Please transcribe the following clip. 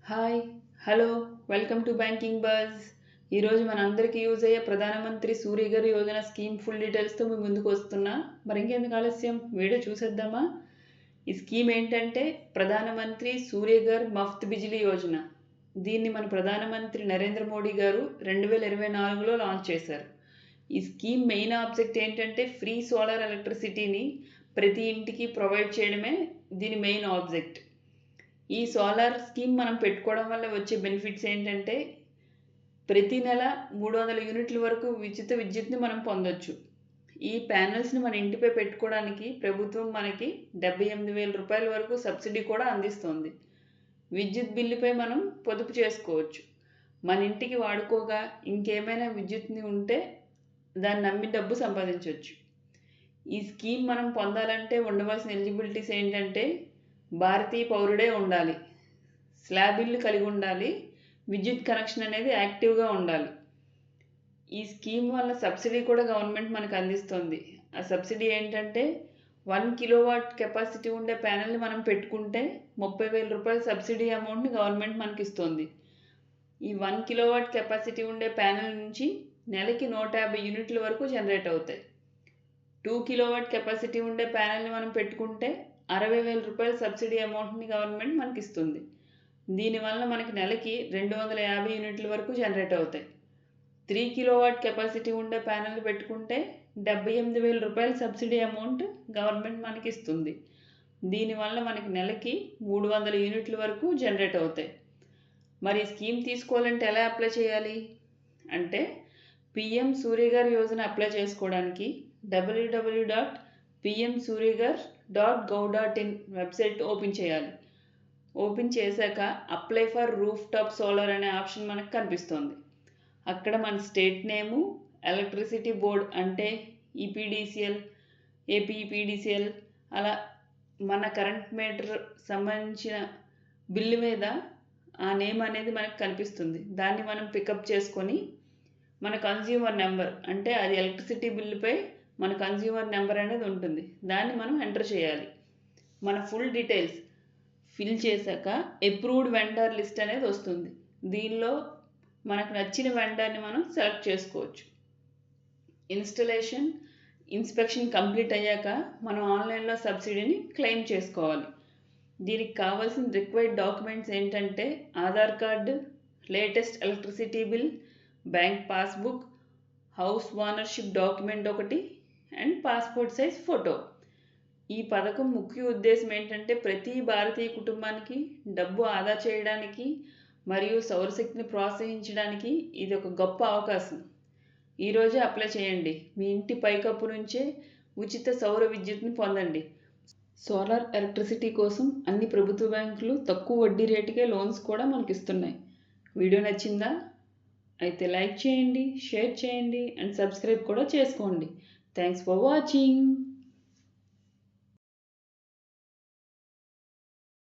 Hi hello welcome to banking buzz. ఈరోజు మనందరికీ use అయ్యే ప్రధానమంత్రి సూర్యఘర్ యోజన స్కీమ్ ఫుల్ డీటెయిల్స్తో మీ ముందుకు వస్తున్నా. మరి ఇంకెందుకు ఆలస్యం, వీడియో చూసేద్దామా? ఈ స్కీమ్ ఏంటంటే ప్రధానమంత్రి సూర్యఘర్ మఫ్త్ బిజిలీ యోజన. దీన్ని మన ప్రధానమంత్రి నరేంద్ర మోడీ గారు 2024లో లాంచ్ చేశారు. ఈ స్కీమ్ మెయిన్ ఆబ్జెక్ట్ ఏంటంటే ఫ్రీ సోలార్ ఎలక్ట్రిసిటీని ప్రతి ఇంటికి ప్రొవైడ్ చేయడమే దీని మెయిన్ ఆబ్జెక్ట్. ఈ సోలార్ స్కీమ్ మనం పెట్టుకోవడం వల్ల వచ్చే బెనిఫిట్స్ ఏంటంటే ప్రతి నెల 300 యూనిట్ల వరకు ఉచిత విద్యుత్ని మనం పొందొచ్చు. ఈ ప్యానెల్స్ని మన ఇంటిపై పెట్టుకోవడానికి ప్రభుత్వం మనకి 78,000 రూపాయల వరకు సబ్సిడీ కూడా అందిస్తుంది. విద్యుత్ బిల్లుపై మనం పొదుపు చేసుకోవచ్చు. మన ఇంటికి వాడుకోగా ఇంకేమైనా విద్యుత్ని ఉంటే దాన్ని నమ్మి డబ్బు సంపాదించవచ్చు. ఈ స్కీమ్ మనం పొందాలంటే ఉండవలసిన ఎలిజిబిలిటీస్ ఏంటంటే భారతీయ పౌరుడే ఉండాలి, స్లాబ్ ఇల్లు కలిగి ఉండాలి, విద్యుత్ కనెక్షన్ అనేది యాక్టివ్గా ఉండాలి. ఈ స్కీమ్ వల్ల సబ్సిడీ కూడా గవర్నమెంట్ మనకు అందిస్తుంది. ఆ సబ్సిడీ ఏంటంటే 1 కిలోవాట్ కెపాసిటీ ఉండే ప్యానెల్ని మనం పెట్టుకుంటే 30,000 రూపాయల సబ్సిడీ అమౌంట్ని గవర్నమెంట్ మనకి ఇస్తుంది. ఈ 1 కిలోవాట్ కెపాసిటీ ఉండే ప్యానెల్ నుంచి నెలకి 150 యూనిట్ల వరకు జనరేట్ అవుతాయి. 2 కిలోవాట్ కెపాసిటీ ఉండే ప్యానెల్ని మనం పెట్టుకుంటే 60,000 రూపాయల సబ్సిడీ అమౌంట్ని గవర్నమెంట్ మనకి ఇస్తుంది. దీనివల్ల మనకి నెలకి 250 యూనిట్ల వరకు జనరేట్ అవుతాయి. 3 కిలోవాట్ కెపాసిటీ ఉండే ప్యానెల్ పెట్టుకుంటే 78,000 రూపాయల సబ్సిడీ అమౌంట్ గవర్నమెంట్ మనకి ఇస్తుంది. దీనివల్ల మనకి నెలకి 300 యూనిట్ల వరకు జనరేట్ అవుతాయి. మరి స్కీమ్ తీసుకోవాలంటే ఎలా అప్లై చేయాలి అంటే పిఎం సూర్యఘర్ యోజన అప్లై చేసుకోవడానికి www.pmsuryaghar.gov.in వెబ్సైట్ ఓపెన్ చేయాలి. ఓపెన్ చేశాక apply for roof top solar అనే ఆప్షన్ మనకు కనిపిస్తుంది. అక్కడ మన స్టేట్ నేము, ఎలక్ట్రిసిటీ బోర్డ్ అంటే ఈపీడీసీఎల్, ఏపీఈపీడీసీఎల్, అలా మన కరెంట్ మీటర్ సంబంధించిన బిల్లు మీద ఆ నేమ్ అనేది మనకు కనిపిస్తుంది. దాన్ని మనం పికప్ చేసుకొని మన కన్జ్యూమర్ నెంబర్ అంటే అది ఎలక్ట్రిసిటీ బిల్లుపై మన కన్జ్యూమర్ నెంబర్ అనేది ఉంటుంది, దాన్ని మనం ఎంటర్ చేయాలి. మన ఫుల్ డీటెయిల్స్ ఫిల్ చేశాక అప్రూవ్డ్ వెండర్ లిస్ట్ అనేది వస్తుంది. దీనిలో మనకు నచ్చిన వెండర్ని మనం సెలెక్ట్ చేసుకోవచ్చు. ఇన్స్పెక్షన్ కంప్లీట్ అయ్యాక మనం ఆన్లైన్లో సబ్సిడీని క్లెయిమ్ చేసుకోవాలి. దీనికి కావాల్సిన రిక్వైర్డ్ డాక్యుమెంట్స్ ఏంటంటే Aadhaar card, latest electricity bill, bank passbook, house ownership document ఒకటి అండ్ పాస్పోర్ట్ సైజ్ ఫోటో. ఈ పథకం ముఖ్య ఉద్దేశం ఏంటంటే ప్రతి భారతీయ కుటుంబానికి డబ్బు ఆదా చేయడానికి మరియు సౌరశక్తిని ప్రోత్సహించడానికి ఇది ఒక గొప్ప అవకాశం. ఈరోజే అప్లై చేయండి. మీ ఇంటి పైకప్పు నుంచే ఉచిత సౌర విద్యుత్ని పొందండి. సోలార్ ఎలక్ట్రిసిటీ కోసం అన్ని ప్రభుత్వ బ్యాంకులు తక్కువ వడ్డీ రేటుకే లోన్స్ కూడా మనకి ఇస్తున్నాయి. వీడియో నచ్చిందా? అయితే లైక్ చేయండి, షేర్ చేయండి అండ్ సబ్స్క్రైబ్ కూడా చేసుకోండి. Thanks for watching.